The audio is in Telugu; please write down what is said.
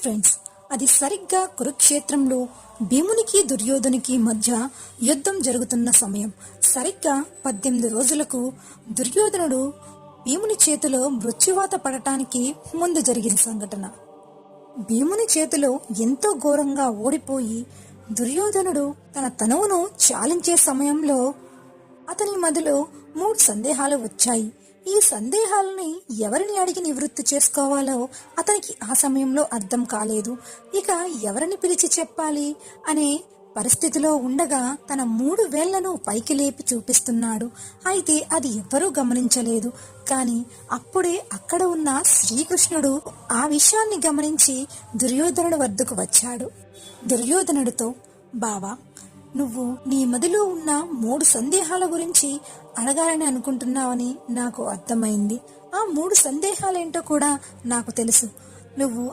ఫ్రెండ్స్, అది సరిగ్గా కురుక్షేత్రంలో భీమునికి దుర్యోధనికి మధ్య యుద్ధం జరుగుతున్న సమయం. సరిగ్గా 18 రోజులకు దుర్యోధనుడు భీముని చేతిలో మృత్యువాత పడటానికి ముందు జరిగిన సంఘటన. భీముని చేతిలో ఎంతో ఘోరంగా ఓడిపోయి దుర్యోధనుడు తన తనువును చాలించే సమయంలో అతని మదిలో 3 సందేహాలు వచ్చాయి. ఈ సందేహాలని ఎవరిని అడిగి నివృత్తి చేసుకోవాలో అతనికి ఆ సమయంలో అర్థం కాలేదు. ఇక ఎవరిని పిలిచి చెప్పాలి అనే పరిస్థితిలో ఉండగా తన 3 వేళ్లను పైకి లేపి చూపిస్తున్నాడు. అయితే అది ఎవ్వరూ గమనించలేదు. కానీ అప్పుడే అక్కడ ఉన్న శ్రీకృష్ణుడు ఆ విషయాన్ని గమనించి దుర్యోధనుడి వద్దకు వచ్చాడు. దుర్యోధనుడితో, బావా, నువ్వు నీ మదిలో ఉన్న 3 సందేహాల గురించి అడగాలని అనుకుంటున్నావని నాకు అర్థమైంది. ఆ 3 సందేహాలేంటో కూడా నాకు తెలుసు. నువ్వు